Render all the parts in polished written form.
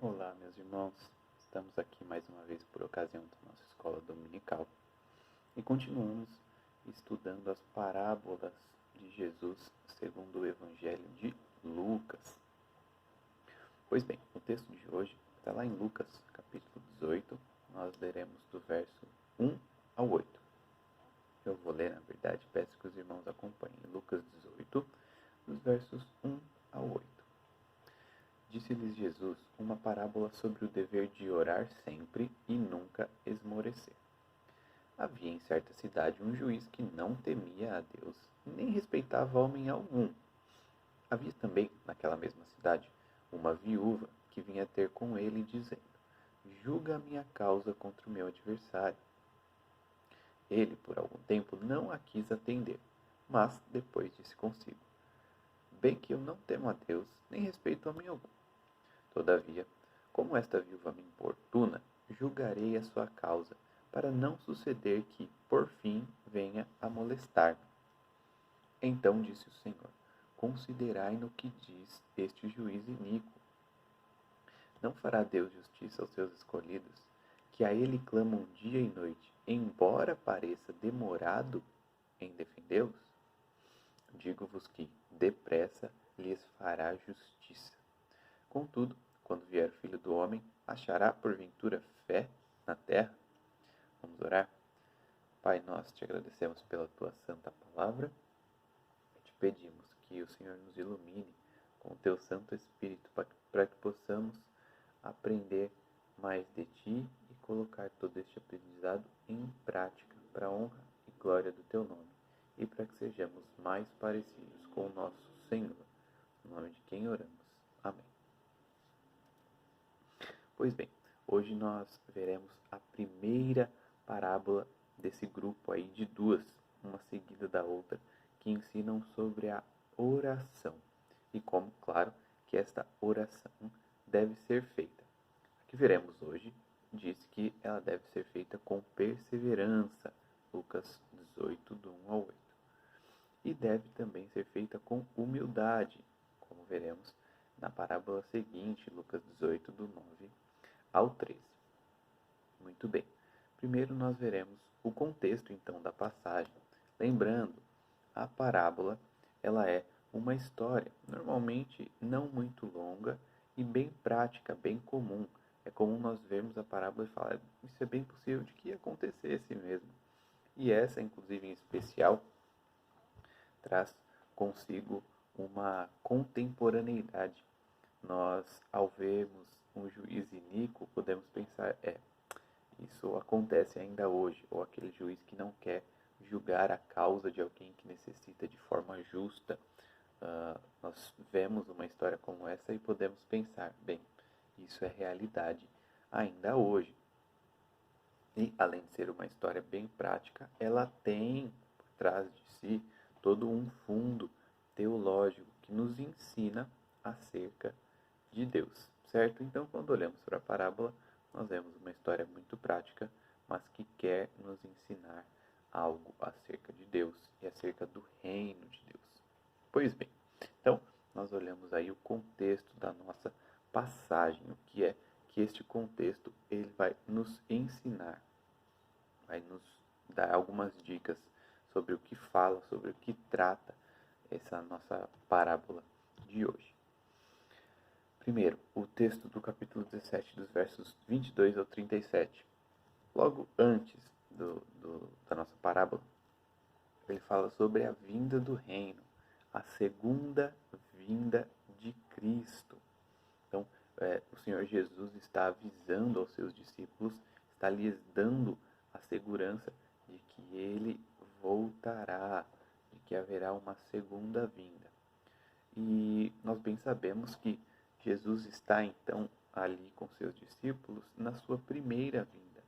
Olá, meus irmãos. Estamos aqui mais uma vez por ocasião da nossa escola dominical e continuamos estudando as parábolas de Jesus segundo o Evangelho de Lucas. Pois bem, o texto de hoje está lá em Lucas, capítulo 18. Nós leremos do verso 1 ao 8. Eu vou ler, na verdade, peço que os irmãos acompanhem. Lucas 18, dos versos 1 ao 8. Disse-lhes Jesus uma parábola sobre o dever de orar sempre e nunca esmorecer. Havia em certa cidade um juiz que não temia a Deus, nem respeitava homem algum. Havia também, naquela mesma cidade, uma viúva que vinha ter com ele, dizendo: Julga a minha causa contra o meu adversário. Ele, por algum tempo, não a quis atender, mas depois disse consigo: Bem que eu não temo a Deus, nem respeito homem algum. Todavia, como esta viúva me importuna, julgarei a sua causa, para não suceder que, por fim, venha a molestar-me. Então disse o Senhor: Considerai no que diz este juiz iníquo. Não fará Deus justiça aos seus escolhidos, que a ele clamam dia e noite, embora pareça demorado em defendê-los? Digo-vos que, depressa, lhes fará justiça. Contudo, quando vier o Filho do Homem, achará porventura fé na terra? Vamos orar? Pai, nós te agradecemos pela tua santa palavra e te pedimos que o Senhor nos ilumine com o teu Santo Espírito para que possamos aprender mais de ti e colocar todo este aprendizado em prática para a honra e glória do teu nome e para que sejamos mais parecidos com o nosso Senhor. Em nome de quem oramos. Amém. Pois bem, hoje nós veremos a primeira parábola desse grupo aí de duas, uma seguida da outra, que ensinam sobre a oração e como, claro, que esta oração deve ser feita. A que veremos hoje diz que ela deve ser feita com perseverança, Lucas 18, do 1 ao 8. E deve também ser feita com humildade, como veremos na parábola seguinte, Lucas 18, do 9 ao 13. Muito bem. Primeiro nós veremos o contexto então da passagem. Lembrando, a parábola ela é uma história, normalmente não muito longa e bem prática, bem comum. É comum nós vermos a parábola e falar, isso é bem possível de que acontecesse mesmo. E essa, inclusive em especial, traz consigo uma contemporaneidade. Nós, ao vermos um juiz iníquo, podemos pensar, isso acontece ainda hoje, ou aquele juiz que não quer julgar a causa de alguém que necessita de forma justa. Nós vemos uma história como essa e podemos pensar, bem, isso é realidade ainda hoje. E, além de ser uma história bem prática, ela tem por trás de si todo um fundo teológico que nos ensina acerca de Deus, certo? Então, quando olhamos para a parábola, nós vemos uma história muito prática, mas que quer nos ensinar algo acerca de Deus e acerca do reino de Deus. Pois bem, então, nós olhamos aí o contexto da nossa passagem, o que é que este contexto ele vai nos ensinar, vai nos dar algumas dicas sobre o que fala, sobre o que trata essa nossa parábola de hoje. Primeiro, o texto do capítulo 17, dos versos 22 ao 37. Logo antes da nossa parábola, ele fala sobre a vinda do reino, a segunda vinda de Cristo. Então, o Senhor Jesus está avisando aos seus discípulos, está lhes dando a segurança de que ele voltará, de que haverá uma segunda vinda. E nós bem sabemos que Jesus está então ali com seus discípulos na sua primeira vinda,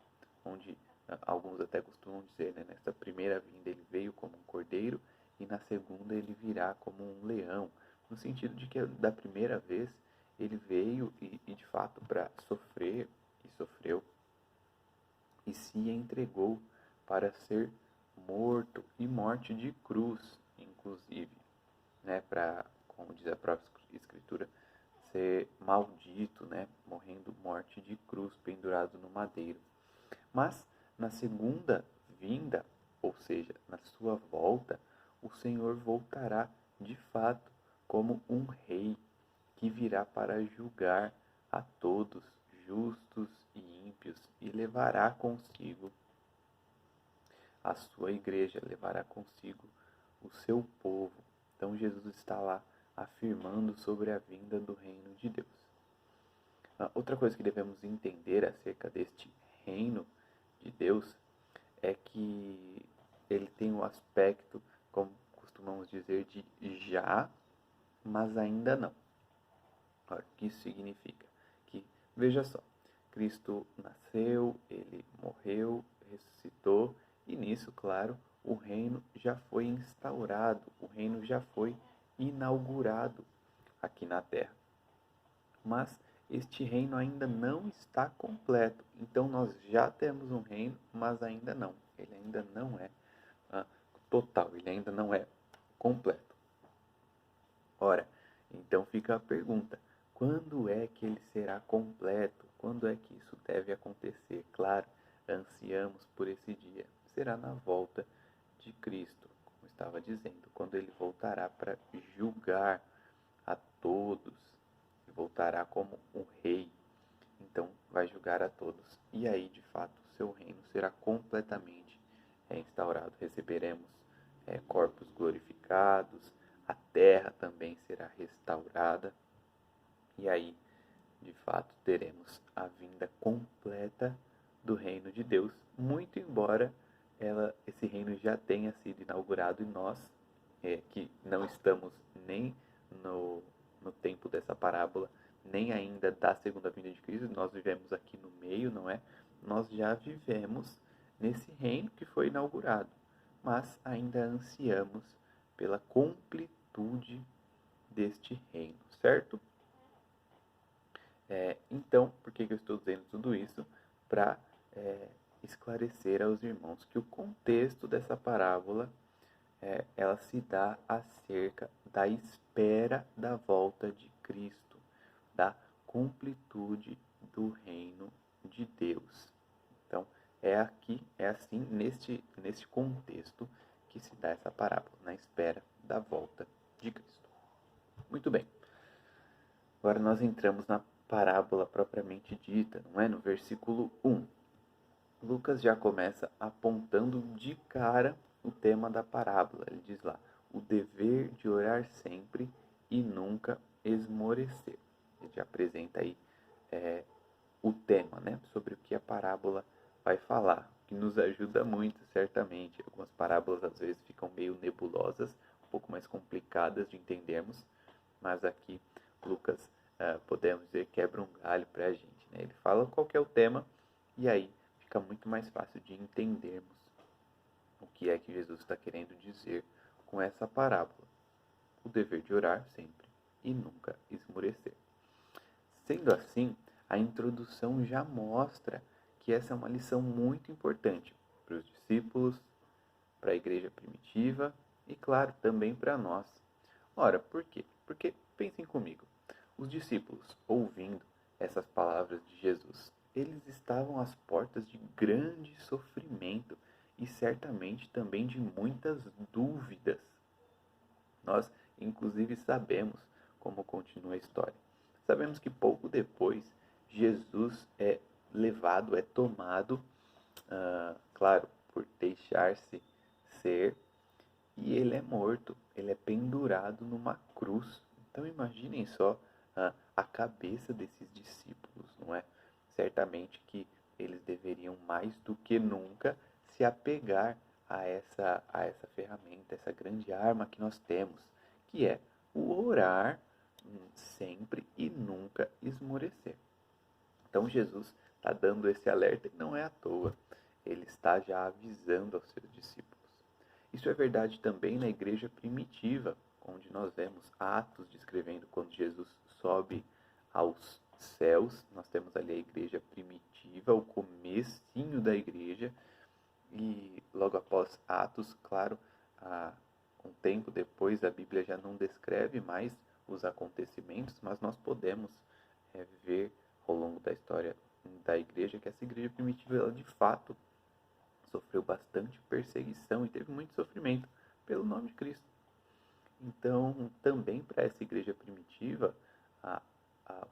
onde alguns até costumam dizer, né, nesta primeira vinda ele veio como um cordeiro e na segunda ele virá como um leão, no sentido de que da primeira vez ele veio e de fato para sofrer e sofreu e se entregou para ser morto e morte de cruz, inclusive, né, para, como diz a própria Escritura, ser maldito, né? Morrendo morte de cruz, pendurado no madeiro. Mas na segunda vinda, ou seja, na sua volta, o Senhor voltará de fato como um rei que virá para julgar a todos, justos e ímpios, e levará consigo a sua igreja, levará consigo o seu povo. Então Jesus está lá afirmando sobre a vinda do reino de Deus. Outra coisa que devemos entender acerca deste reino de Deus é que ele tem um aspecto, como costumamos dizer, de já, mas ainda não. Ora, o que isso significa? Que, veja só, Cristo nasceu, ele morreu, ressuscitou, e nisso, claro, o reino já foi instaurado, o reino já foi inaugurado aqui na terra. Mas este reino ainda não está completo. Então nós já temos um reino, mas ainda não. Ele ainda não é total, ele ainda não é completo. Ora, então fica a pergunta: quando é que ele será completo? Quando é que isso deve acontecer? Claro, ansiamos por esse dia. Será na volta de Cristo, como estava dizendo, quando ele voltará para julgar a todos, e voltará como um rei. Então vai julgar a todos. E aí, de fato, o seu reino será completamente instaurado. Receberemos corpos glorificados, a terra também será restaurada. E aí, de fato, teremos a vinda completa do reino de Deus, muito embora esse reino já tenha sido inaugurado e nós, que não estamos nem no tempo dessa parábola, nem ainda da segunda vinda de Cristo, nós vivemos aqui no meio, não é? Nós já vivemos nesse reino que foi inaugurado, mas ainda ansiamos pela completude deste reino, certo? Então, por que eu estou dizendo tudo isso? Para esclarecer aos irmãos que o contexto dessa parábola ela se dá acerca da espera da volta de Cristo, da completude do reino de Deus. Então, é assim, neste contexto que se dá essa parábola, na espera da volta de Cristo. Muito bem. Agora nós entramos na parábola propriamente dita, não é? No versículo 1. Lucas já começa apontando de cara o tema da parábola. Ele diz lá: o dever de orar sempre e nunca esmorecer. Ele já apresenta aí o tema, né? Sobre o que a parábola vai falar, que nos ajuda muito, certamente. Algumas parábolas às vezes ficam meio nebulosas, um pouco mais complicadas de entendermos, mas aqui Lucas, podemos dizer, quebra um galho para a gente, né? Ele fala qual que é o tema e aí fica muito mais fácil de entendermos o que é que Jesus está querendo dizer com essa parábola. O dever de orar sempre e nunca esmorecer. Sendo assim, a introdução já mostra que essa é uma lição muito importante para os discípulos, para a igreja primitiva e, claro, também para nós. Ora, por quê? Porque, pensem comigo, os discípulos, ouvindo essas palavras de Jesus, eles estavam às portas de grande sofrimento e certamente também de muitas dúvidas. Nós, inclusive, sabemos como continua a história. Sabemos que pouco depois, Jesus é levado, é tomado, claro, por deixar-se ser, e ele é morto, ele é pendurado numa cruz. Então imaginem só a cabeça desses discípulos, não é? Certamente que eles deveriam mais do que nunca se apegar a essa ferramenta, essa grande arma que nós temos, que é o orar sempre e nunca esmorecer. Então Jesus está dando esse alerta e não é à toa. Ele está já avisando aos seus discípulos. Isso é verdade também na igreja primitiva, onde nós vemos Atos descrevendo quando Jesus sobe aos céus. Nós temos ali a igreja primitiva, o comecinho da igreja, e logo após Atos, claro, um tempo depois a Bíblia já não descreve mais os acontecimentos, mas nós podemos ver ao longo da história da igreja que essa igreja primitiva, ela de fato sofreu bastante perseguição e teve muito sofrimento pelo nome de Cristo. Então, também para essa igreja primitiva,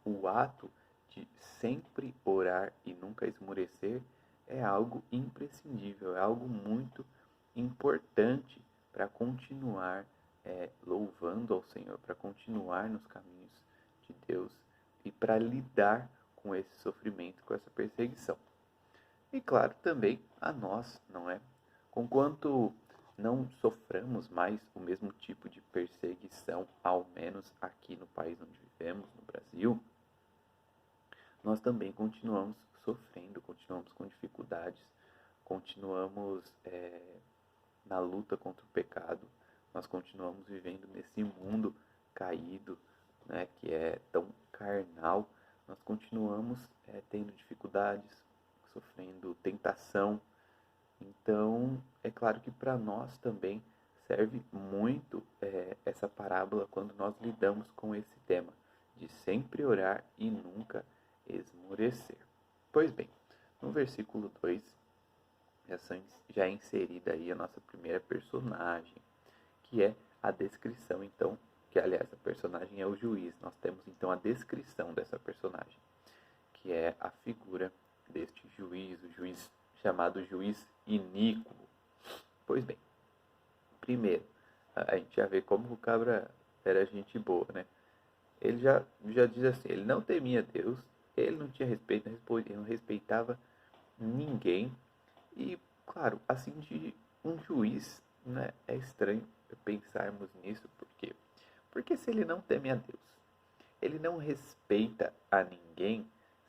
o ato de sempre orar e nunca esmorecer é algo imprescindível, é algo muito importante para continuar louvando ao Senhor, para continuar nos caminhos de Deus e para lidar com esse sofrimento, com essa perseguição. E claro, também a nós, não é? Conquanto não soframos mais o mesmo tipo de perseguição, ao menos aqui no país onde vivemos, no Brasil, nós também continuamos sofrendo, continuamos com dificuldades, continuamos na luta contra o pecado, nós continuamos vivendo nesse mundo caído, né, que é tão carnal, nós continuamos tendo dificuldades, sofrendo tentação. Então, é claro que para nós também serve muito essa parábola quando nós lidamos com esse tema, de sempre orar e nunca esmorecer. Pois bem, no versículo 2, já é inserida aí a nossa primeira personagem, que é a descrição, então, que aliás a personagem é o juiz. Nós temos então a descrição dessa personagem, que é a figura deste juiz, o juiz chamado juiz iníquo. Pois bem, primeiro, a gente já vê como o cabra era gente boa, né? Ele já diz assim, ele não temia Deus, ele não tinha respeito, não respeitava ninguém. E, claro, assim de um juiz, né, é estranho pensarmos nisso, por quê? Porque se ele não teme a Deus, ele não respeita a ninguém,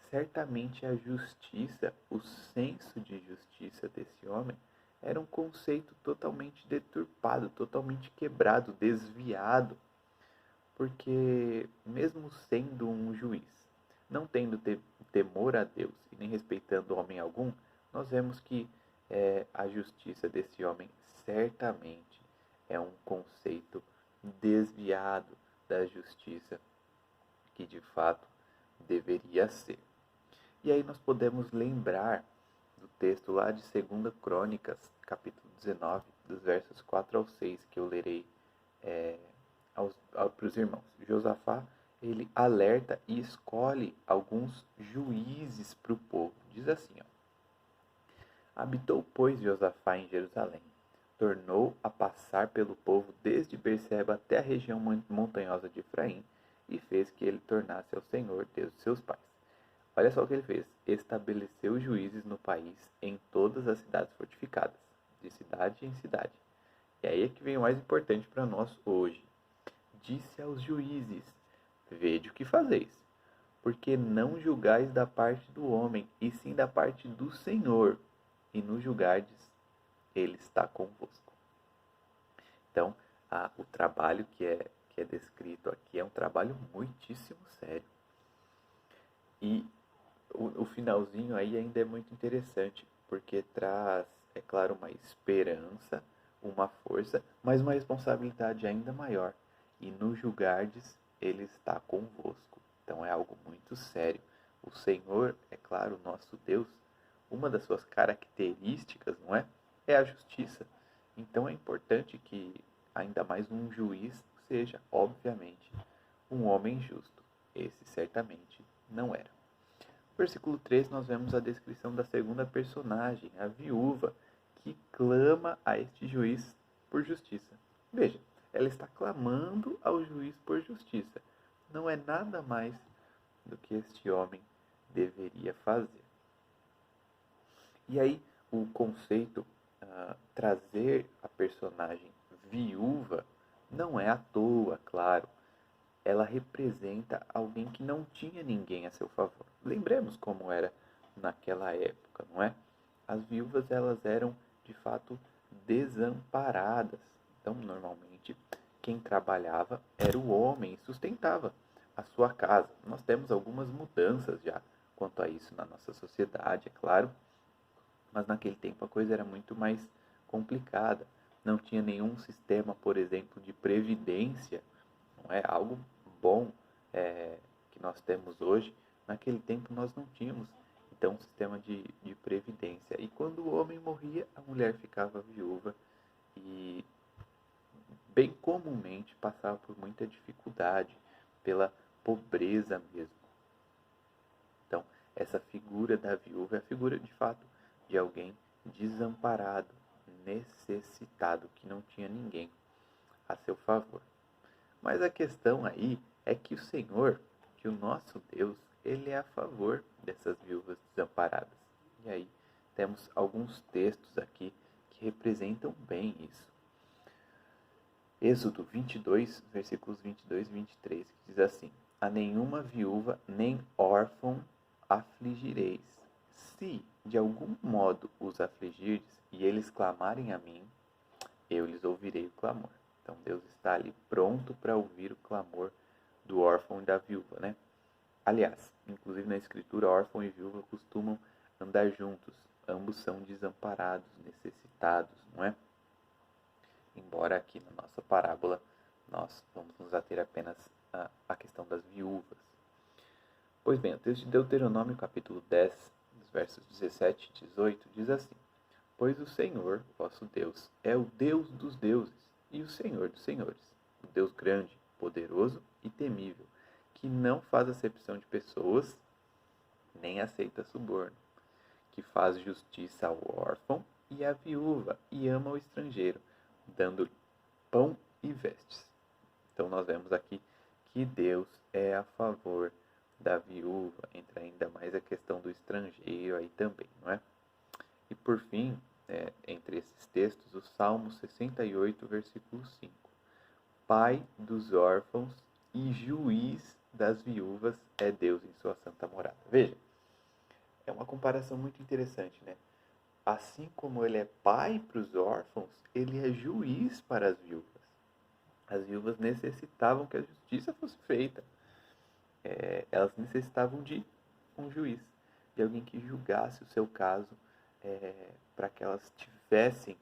certamente a justiça, o senso de justiça desse homem era um conceito totalmente deturpado, totalmente quebrado, desviado, porque mesmo sendo um juiz, não tendo temor a Deus e nem respeitando homem algum, nós vemos que a justiça desse homem certamente é um conceito desviado da justiça que de fato deveria ser. E aí nós podemos lembrar do texto lá de 2 Crônicas, capítulo 19, dos versos 4 ao 6, que eu lerei para os irmãos. Josafá, ele alerta e escolhe alguns juízes para o povo. Diz assim, ó: Habitou, pois, Josafá em Jerusalém. Tornou a passar pelo povo desde Berseba até a região montanhosa de Efraim, e fez que ele tornasse ao Senhor, Deus de seus pais. Olha só o que ele fez. Estabeleceu juízes no país, em todas as cidades fortificadas, de cidade em cidade. E aí é que vem o mais importante para nós hoje. Disse aos juízes: Vede o que fazeis, porque não julgais da parte do homem, e sim da parte do Senhor, e no julgardes, ele está convosco. Então, o trabalho que é descrito aqui é um trabalho muitíssimo sério. E o finalzinho aí ainda é muito interessante, porque traz, é claro, uma esperança, uma força, mas uma responsabilidade ainda maior. E no julgardes, ele está convosco. Então é algo muito sério. O Senhor, é claro, nosso Deus, uma das suas características, não é? É a justiça. Então é importante que ainda mais um juiz seja, obviamente, um homem justo. Esse certamente não era. No versículo 3 nós vemos a descrição da segunda personagem, a viúva, que clama a este juiz por justiça. Veja, ela está clamando ao juiz por justiça. Não é nada mais do que este homem deveria fazer. E aí o conceito, trazer a personagem viúva, não é à toa, claro. Ela representa alguém que não tinha ninguém a seu favor. Lembremos como era naquela época, não é? As viúvas, elas eram, de fato, desamparadas. Então, normalmente, quem trabalhava era o homem e sustentava a sua casa. Nós temos algumas mudanças já quanto a isso na nossa sociedade, é claro. Mas naquele tempo a coisa era muito mais complicada. Não tinha nenhum sistema, por exemplo, de previdência. Não é algo bom que nós temos hoje, naquele tempo nós não tínhamos. Então, um sistema de previdência. E quando o homem morria, a mulher ficava viúva e, bem comumente, passava por muita dificuldade, pela pobreza mesmo. Então, essa figura da viúva é a figura, de fato, de alguém desamparado, necessitado, que não tinha ninguém a seu favor. Mas a questão aí é que o Senhor, que o nosso Deus, Ele é a favor dessas viúvas desamparadas. E aí temos alguns textos aqui que representam bem isso. Êxodo 22, versículos 22 e 23, que diz assim: A nenhuma viúva nem órfão afligireis. Se de algum modo os afligirdes e eles clamarem a mim, eu lhes ouvirei o clamor. Então Deus está ali pronto para ouvir o clamor do órfão e da viúva, né? Aliás, inclusive na escritura, órfão e viúva costumam andar juntos. Ambos são desamparados, necessitados, não é? Embora aqui na nossa parábola nós vamos nos ater apenas à questão das viúvas. Pois bem, o texto de Deuteronômio, capítulo 10, dos versos 17 e 18, diz assim: Pois o Senhor, vosso Deus, é o Deus dos deuses e o Senhor dos senhores, o Deus grande, poderoso e temível, que não faz acepção de pessoas, nem aceita suborno, que faz justiça ao órfão e à viúva e ama o estrangeiro, dando pão e vestes. Então nós vemos aqui que Deus é a favor da viúva, entra ainda mais a questão do estrangeiro aí também, não é? E por fim, entre esses textos, o Salmo 68, versículo 5. Pai dos órfãos e juiz das viúvas é Deus em sua santa morada. Veja, é uma comparação muito interessante, né? Assim como ele é pai para os órfãos, ele é juiz para as viúvas. As viúvas necessitavam que a justiça fosse feita. Elas necessitavam de um juiz, de alguém que julgasse o seu caso, para que elas tivessem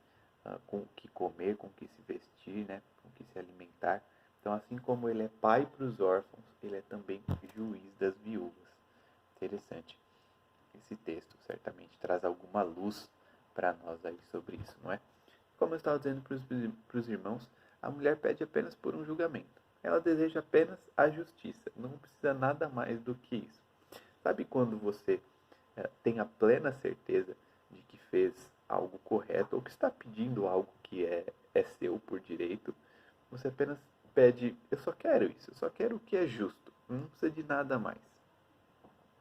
com o que comer, com o que se vestir, né? Com o que se alimentar. Então, assim como ele é pai para os órfãos, ele é também juiz das viúvas. Interessante. Esse texto certamente traz alguma luz para nós aí sobre isso, não é? Como eu estava dizendo para os irmãos, a mulher pede apenas por um julgamento. Ela deseja apenas a justiça, não precisa nada mais do que isso. Sabe quando você tem a plena certeza de que fez algo correto ou que está pedindo algo que é seu por direito? Você apenas pede, eu só quero isso, eu só quero o que é justo, não precisa de nada mais.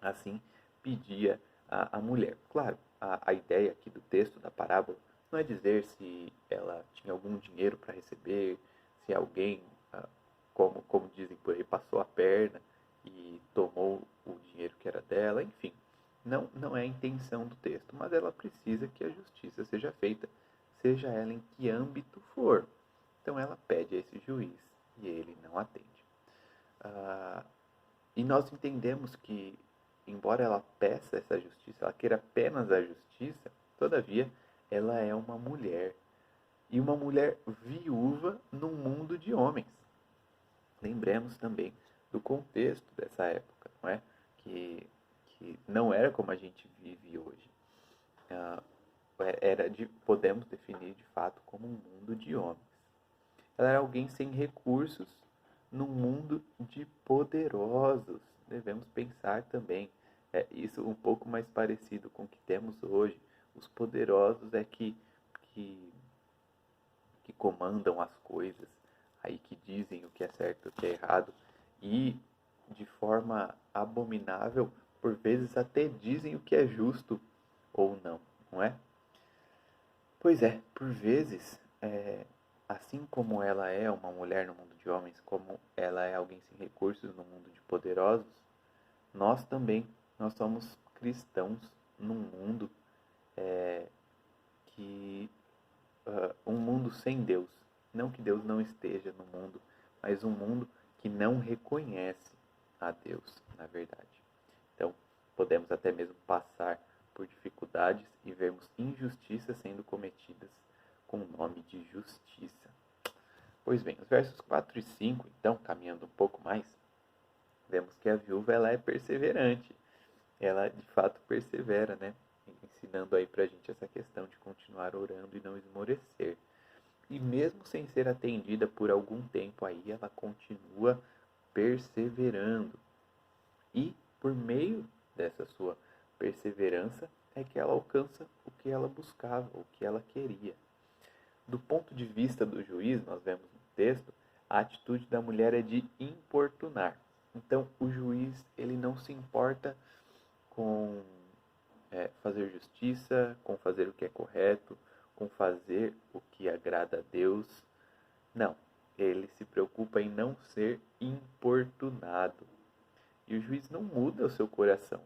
Assim pedia a mulher. Claro, a ideia aqui do texto, da parábola, não é dizer se ela tinha algum dinheiro para receber, se alguém, como dizem por aí, passou a perna e tomou o dinheiro que era dela, enfim. Não é a intenção do texto, mas ela precisa que a justiça seja feita, seja ela em que âmbito for. Então ela pede a esse juiz e ele não atende. E nós entendemos que, embora ela peça essa justiça, ela queira apenas a justiça, todavia ela é uma mulher. E uma mulher viúva num mundo de homens. Lembremos também do contexto dessa época, não é? Que não era como a gente vive hoje. Podemos definir de fato como um mundo de homens. Ela era alguém sem recursos num mundo de poderosos. Devemos pensar também. Isso um pouco mais parecido com o que temos hoje. Os poderosos que comandam as coisas, aí que dizem o que é certo e o que é errado, e de forma abominável, por vezes até dizem o que é justo ou não, não é? Pois é, por vezes, assim como ela é uma mulher no mundo de homens, como ela é alguém sem recursos no mundo de poderosos, nós também, nós somos cristãos num mundo um mundo sem Deus. Não que Deus não esteja no mundo, mas um mundo que não reconhece a Deus, na verdade. Então, podemos até mesmo passar por dificuldades e vermos injustiças sendo cometidas com o nome de justiça. Pois bem, os versos 4 e 5, então, caminhando um pouco mais, vemos que a viúva ela é perseverante. Ela de fato persevera, né? Ensinando aí pra gente essa questão de continuar orando e não esmorecer. E mesmo sem ser atendida por algum tempo aí, ela continua perseverando. E por meio dessa sua perseverança é que ela alcança o que ela buscava, o que ela queria. Do ponto de vista do juiz, nós vemos no texto, a atitude da mulher é de importunar. Então, o juiz ele não se importa com fazer justiça, com fazer o que é correto, com fazer o que agrada a Deus. Não, ele se preocupa em não ser importunado. E o juiz não muda o seu coração,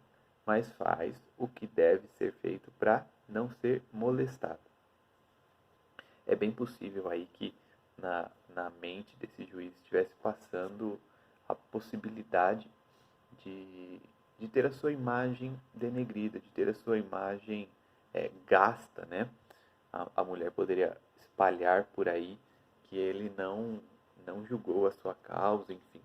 mas faz o que deve ser feito para não ser molestado. É bem possível aí que na mente desse juiz estivesse passando a possibilidade de ter a sua imagem denegrida, de ter a sua imagem gasta, né? A mulher poderia espalhar por aí que ele não julgou a sua causa, enfim.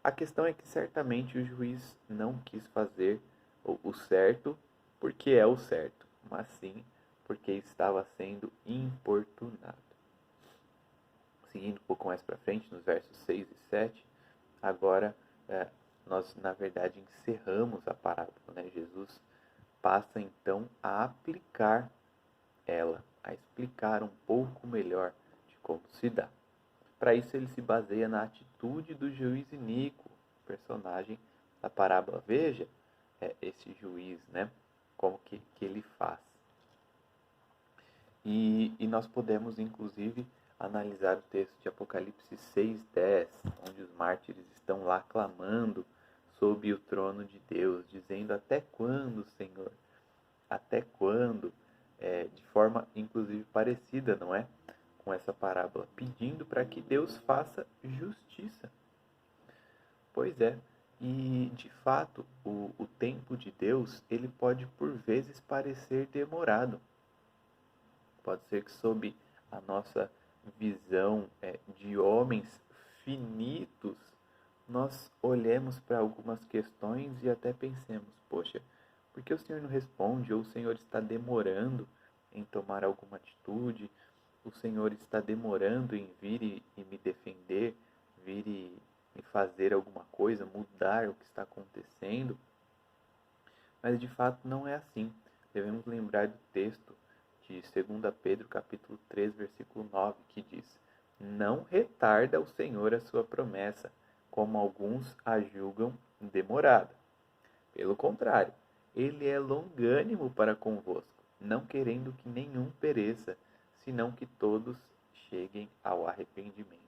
A questão é que certamente o juiz não quis fazer o certo porque é o certo, mas sim porque estava sendo importunado. Seguindo um pouco mais para frente, nos versos 6 e 7, agora nós, na verdade, encerramos a parábola. Né? Jesus passa, então, a aplicar ela, a explicar um pouco melhor de como se dá. Para isso, ele se baseia na atitude do juiz iníquo, personagem da parábola. Veja esse juiz, né? Como que ele faz. E nós podemos, inclusive, analisar o texto de Apocalipse 6:10, onde os mártires estão lá clamando sob o trono de Deus, dizendo: até quando, Senhor? Até quando? De forma, inclusive, parecida, não é? Com essa parábola, pedindo para que Deus faça justiça. Pois é, e de fato, o tempo de Deus, ele pode por vezes parecer demorado. Pode ser que sob a nossa visão de homens finitos, nós olhemos para algumas questões e até pensemos, poxa, por que o Senhor não responde? Ou o Senhor está demorando em tomar alguma atitude? O Senhor está demorando em vir e me defender, vir e fazer alguma coisa, mudar o que está acontecendo? Mas de fato não é assim. Devemos lembrar do texto de 2 Pedro capítulo 3, versículo 9, que diz: não retarda o Senhor a sua promessa, como alguns a julgam demorada. Pelo contrário, ele é longânimo para convosco, não querendo que nenhum pereça, senão que todos cheguem ao arrependimento.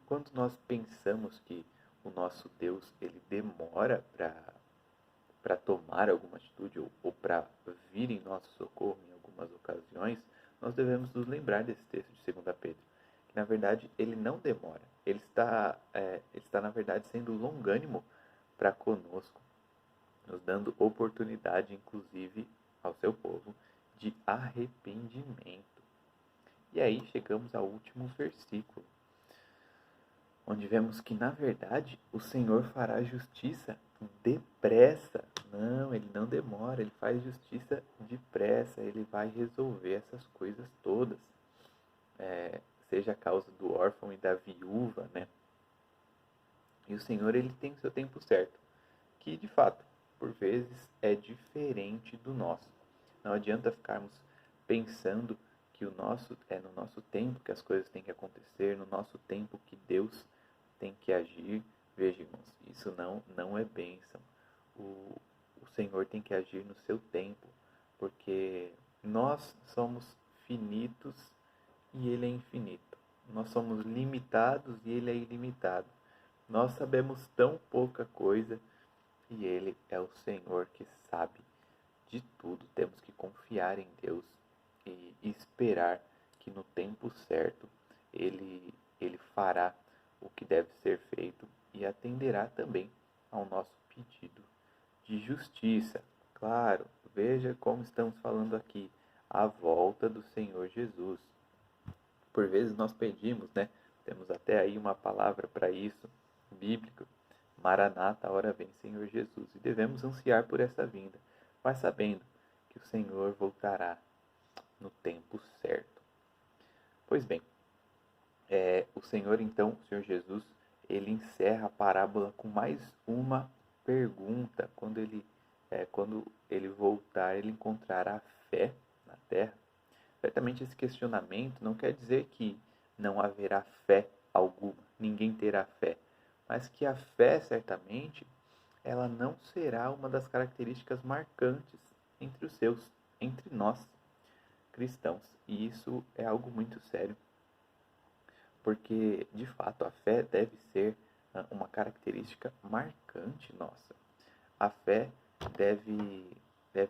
Quando nós pensamos que o nosso Deus ele demora para tomar alguma atitude ou para vir em nosso socorro em algumas ocasiões, nós devemos nos lembrar desse texto de 2 Pedro, que na verdade ele não demora, ele está na verdade sendo longânimo para conosco, nos dando oportunidade, inclusive ao seu povo, de arrependimento. E aí chegamos ao último versículo, onde vemos que, na verdade, o Senhor fará justiça depressa. Não, ele não demora, ele faz justiça depressa, ele vai resolver essas coisas todas. Seja a causa do órfão e da viúva, né? E o Senhor, ele tem o seu tempo certo, que, de fato, por vezes é diferente do nosso. Não adianta ficarmos pensando que é no nosso tempo que as coisas têm que acontecer, no nosso tempo que Deus tem que agir. Veja, irmãos, isso não é bênção. O Senhor tem que agir no seu tempo, porque nós somos finitos e Ele é infinito. Nós somos limitados e Ele é ilimitado. Nós sabemos tão pouca coisa e Ele é o Senhor que sabe de tudo. Temos que confiar em Deus e esperar que no tempo certo Ele fará o que deve ser feito e atenderá também ao nosso pedido de justiça. Claro, veja como estamos falando aqui, a volta do Senhor Jesus. Por vezes nós pedimos, né? Temos até aí uma palavra para isso, bíblica, Maranata, a hora vem, Senhor Jesus. E devemos ansiar por essa vinda, mas sabendo que o Senhor voltará no tempo certo. Pois bem, o Senhor então, o Senhor Jesus, ele encerra a parábola com mais uma pergunta. Quando ele voltar, ele encontrará fé na terra? Certamente esse questionamento não quer dizer que não haverá fé alguma, ninguém terá fé, mas que a fé, certamente, ela não será uma das características marcantes entre nós cristãos. E isso é algo muito sério, porque, de fato, a fé deve ser uma característica marcante nossa. A fé deve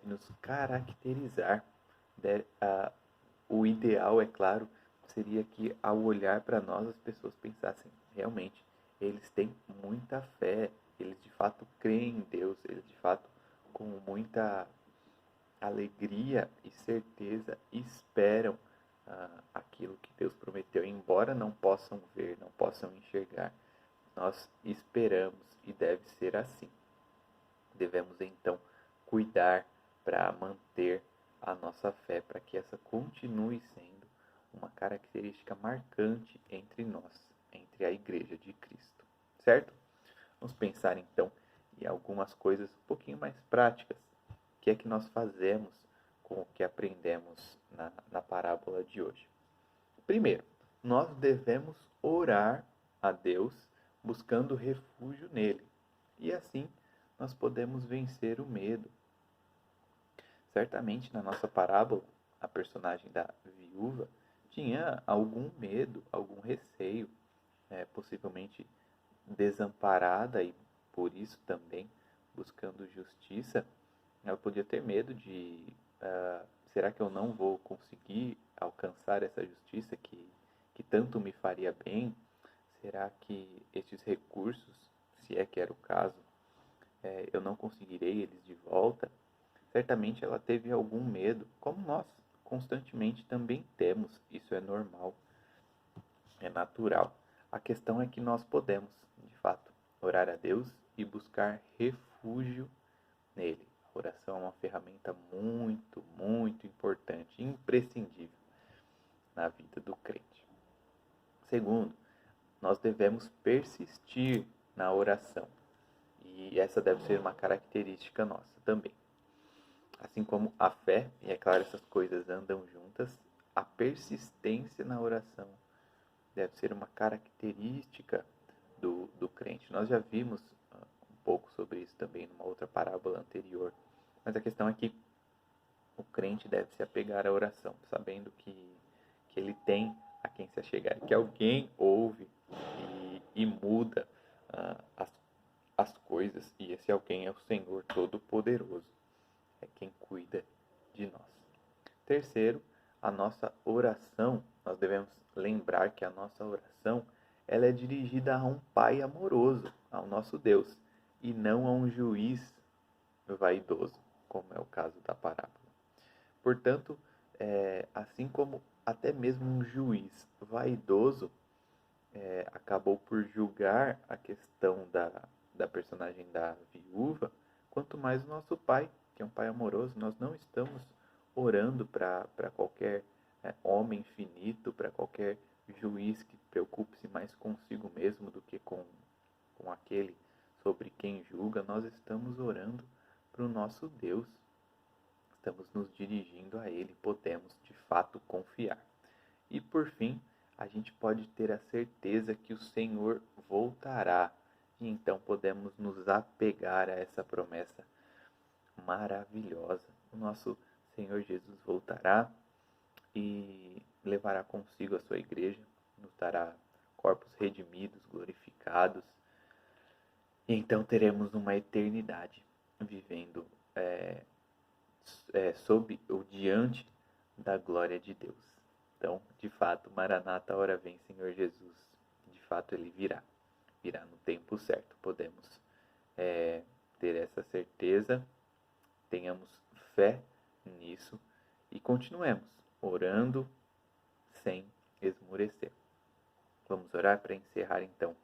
nos caracterizar. O ideal, é claro, seria que ao olhar para nós as pessoas pensassem, realmente, eles têm muita fé, eles de fato creem em Deus, eles de fato com muita alegria e certeza esperam aquilo que Deus prometeu, embora não possam ver, não possam enxergar. Nós esperamos e deve ser assim. Devemos então cuidar para manter a nossa fé, para que essa continue sendo uma característica marcante entre nós, entre a Igreja de Cristo. Certo? Vamos pensar então em algumas coisas um pouquinho mais práticas. O que é que nós fazemos com o que aprendemos na parábola de hoje? Primeiro, nós devemos orar a Deus buscando refúgio nele. E assim nós podemos vencer o medo. Certamente na nossa parábola, a personagem da viúva tinha algum medo, algum receio, possivelmente desamparada e por isso também buscando justiça. Ela podia ter medo de será que eu não vou conseguir alcançar essa justiça que tanto me faria bem? Será que estes recursos, se é que era o caso, eu não conseguirei eles de volta? Certamente ela teve algum medo, como nós constantemente também temos. Isso é normal, é natural. A questão é que nós podemos, de fato, orar a Deus e buscar refúgio nele. A oração é uma ferramenta muito, muito importante, imprescindível na vida do crente. Segundo, nós devemos persistir na oração. E essa deve ser uma característica nossa também. Assim como a fé, e é claro, essas coisas andam juntas, a persistência na oração deve ser uma característica do crente. Nós já vimos um pouco sobre isso também numa outra parábola anterior. Mas a questão é que o crente deve se apegar à oração, sabendo que ele tem a quem se achegar, que alguém ouve e muda as coisas, e esse alguém é o Senhor Todo-Poderoso, é quem cuida de nós. Terceiro, a nossa oração, nós devemos lembrar que a nossa oração ela é dirigida a um Pai amoroso, ao nosso Deus, e não a um juiz vaidoso, como é o caso da parábola. Portanto, assim como até mesmo um juiz vaidoso acabou por julgar a questão da personagem da viúva, quanto mais o nosso Pai, que é um Pai amoroso, nós não estamos orando para qualquer homem finito, para qualquer juiz que preocupe-se mais consigo mesmo do que com aquele sobre quem julga. Nós estamos orando para o nosso Deus, estamos nos dirigindo a Ele, podemos de fato confiar. E por fim, a gente pode ter a certeza que o Senhor voltará, e então podemos nos apegar a essa promessa maravilhosa. O nosso Senhor Jesus voltará e levará consigo a sua igreja, nos dará corpos redimidos, glorificados, e então teremos uma eternidade vivendo sob ou diante da glória de Deus. Então, de fato, Maranata, a hora vem, Senhor Jesus. De fato, Ele virá no tempo certo. Podemos ter essa certeza, tenhamos fé nisso e continuemos orando sem esmorecer. Vamos orar para encerrar então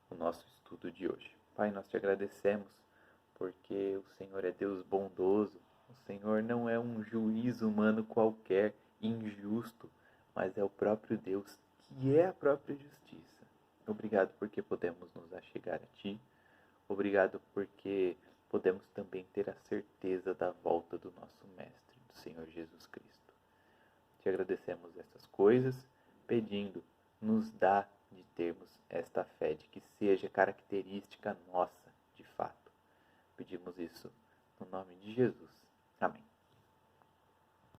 o nosso estudo de hoje. Pai, nós te agradecemos porque o Senhor é Deus bondoso, o Senhor não é um juiz humano qualquer, injusto, mas é o próprio Deus, que é a própria justiça. Obrigado porque podemos nos achegar a Ti, obrigado porque podemos também ter a certeza da volta do nosso Mestre, do Senhor Jesus Cristo. Te agradecemos essas coisas, pedindo, nos dá de termos esta fé, de que seja característica nossa, de fato. Pedimos isso no nome de Jesus. Amém.